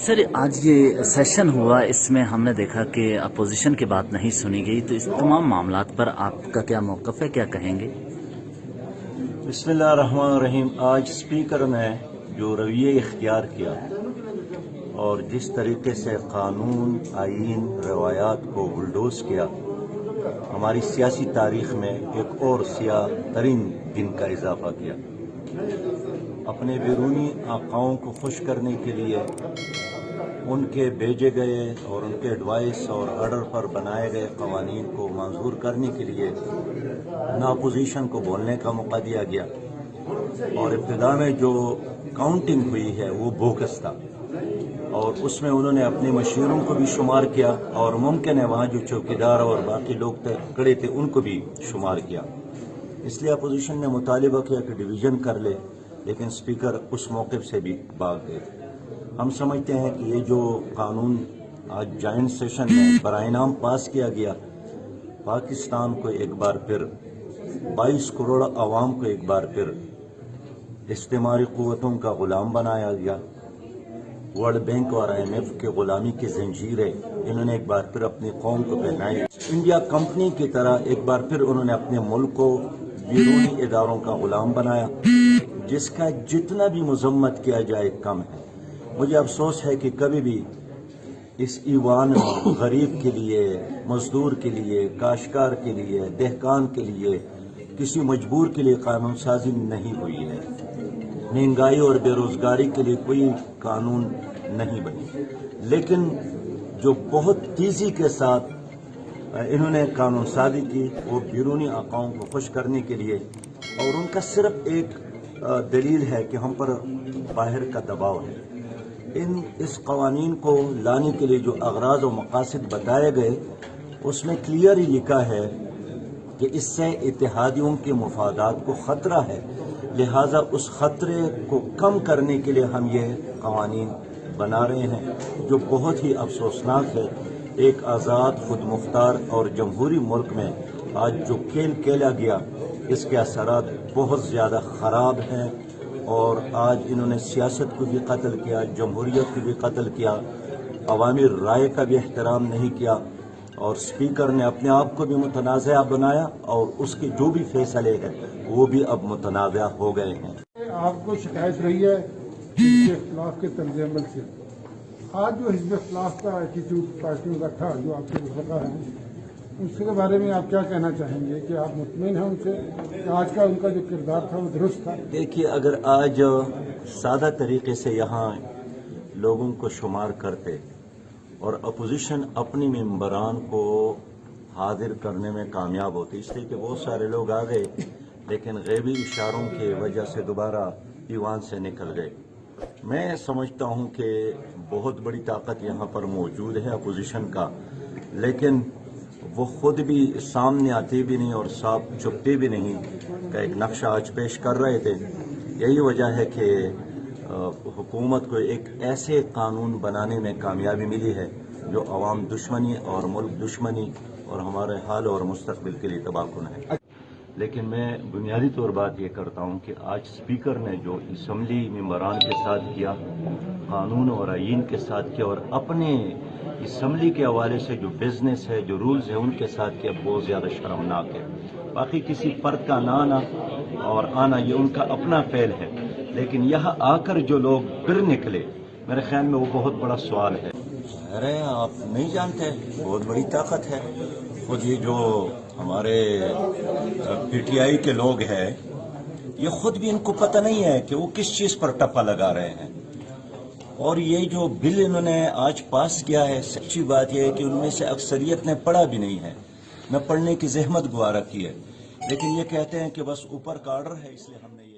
Sir आज ये session हुआ, इसमें हमने देखा कि अपोजिशन की बात नहीं सुनी गई, तो इस तमाम मामलात पर आपका क्या मौक़िफ़ है, क्या कहेंगे? बिस्मिल्लाहिर्रहमानिर्रहीम। आज स्पीकर ने जो रवैया इख्तियार किया और जिस तरीके से कानून, आईन, रवायात को बुलडोज किया, हमारी सियासी तारीख में एक और सियाह तरीन दिन का इजाफा किया। अपने बैरूनी आकाओं को खुश करने के लिए उनके भेजे गए और उनके एडवाइस और ऑर्डर पर बनाए गए कवानीन को मंजूर करने के लिए ना अपोजिशन को बोलने का मौका दिया गया, और इब्तिदा में जो काउंटिंग हुई है वो बोगस था, और उसमें उन्होंने अपने मशीरों को भी शुमार किया और मुमकिन है वहाँ जो चौकीदार और बाकी लोग खड़े थे उनको भी शुमार किया। इसलिए अपोजिशन ने मुतालिबा किया कि डिवीज़न कर ले, लेकिन स्पीकर उस मौक़िफ़ से भी भाग गए। हम समझते हैं कि ये जो कानून आज जॉइंट सेशन में बराइनाम पास किया गया, पाकिस्तान को एक बार फिर 22 करोड़ आवाम को एक बार फिर इस्तेमारी क़ुव्वतों का ग़ुलाम बनाया गया। वर्ल्ड बैंक और IMF के ग़ुलामी की जंजीरें इन्होंने एक बार फिर अपनी कौम को पहनाई। इंडिया कंपनी की तरह एक बार फिर उन्होंने अपने मुल्क को बैरूनी इदारों का ग़ुलाम बनाया, जिसका जितना भी मजम्मत किया जाए कम है। मुझे अफसोस है कि कभी भी इस ईवान में गरीब के लिए, मजदूर के लिए, काश्तकार के लिए, दहकान के लिए, किसी मजबूर के लिए कानून साजी नहीं हुई है। महंगाई और बेरोजगारी के लिए कोई कानून नहीं बनी, लेकिन जो बहुत तेजी के साथ इन्होंने कानून साजी की वो बैरूनी आकाओं को खुश करने के लिए, और उनका सिर्फ एक दलील है कि हम पर बाहर का दबाव है। इस कवानीन को लाने के लिए जो अगराज और मकासद बताए गए, उसमें क्लियर ही लिखा है कि इससे इत्तेहादियों के मुफादात को ख़तरा है, लिहाजा उस ख़तरे को कम करने के लिए हम ये कवानीन बना रहे हैं, जो बहुत ही अफसोसनाक है। एक आज़ाद, खुद मुख्तार और जमहूरी मुल्क में आज जो खेल खेला गया, इसके असरात बहुत ज़्यादा ख़राब हैं, और आज इन्होंने सियासत को भी कत्ल किया, जमहूरियत को भी कत्ल किया, अवामी राय का भी एहतराम नहीं किया, और स्पीकर ने अपने आप को भी मुतनाज़ा बनाया, और उसके जो भी फैसले हैं वो भी अब मुतनाज़ा हो गए हैं। आपको शिकायत रही है हिज़्ब इख्तिलाफ के तर्ज़ अमल से। आज जो हिज़्ब इख्तिलाफ का एटीट्यूड पार्टियों का था, जो आपके रफ़ा है, उसके बारे में आप क्या कहना चाहेंगे कि आप मुतमईन हैं उनसे, आज का उनका जो किरदार था वो दुरुस्त था? देखिए, अगर आज सादा तरीके से यहाँ लोगों को शुमार करते और अपोजिशन अपनी मेंबरान को हाजिर करने में कामयाब होती, इसलिए कि बहुत सारे लोग आ गए लेकिन गैबी इशारों की वजह से दोबारा ईवान से निकल गए। मैं समझता हूँ कि बहुत बड़ी ताकत यहाँ पर मौजूद है अपोजिशन का, लेकिन वो खुद भी सामने आते भी नहीं और साफ छुपते भी नहीं का एक नक्शा आज पेश कर रहे थे। यही वजह है कि हुकूमत को एक ऐसे कानून बनाने में कामयाबी मिली है जो अवाम दुश्मनी और मुल्क दुश्मनी और हमारे हाल और मुस्तकबिल के लिए तबाहकुन है। लेकिन मैं बुनियादी तौर बात ये करता हूँ कि आज स्पीकर ने जो असम्बली मेंबरान के साथ किया, कानून और आईन के साथ किया, और अपने असम्बली के हवाले से जो बिजनेस है, जो रूल्स है, उनके साथ किया, बहुत ज़्यादा शर्मनाक है। बाकी किसी फर्द का ना आना और आना ये उनका अपना फेल है, लेकिन यहाँ आकर जो लोग फिर निकले, मेरे ख्याल में वो बहुत बड़ा सवाल है। अरे आप नहीं जानते, बहुत बड़ी ताकत है। खुद ये जो हमारे PTI के लोग हैं, ये खुद भी इनको पता नहीं है कि वो किस चीज़ पर टप्पा लगा रहे हैं, और ये जो बिल इन्होंने आज पास किया है, सच्ची बात यह है कि उनमें से अक्सरियत ने पढ़ा भी नहीं है, न पढ़ने की जहमत गुआरा की है, लेकिन ये कहते हैं कि बस ऊपर का ऑर्डर है इसलिए हमने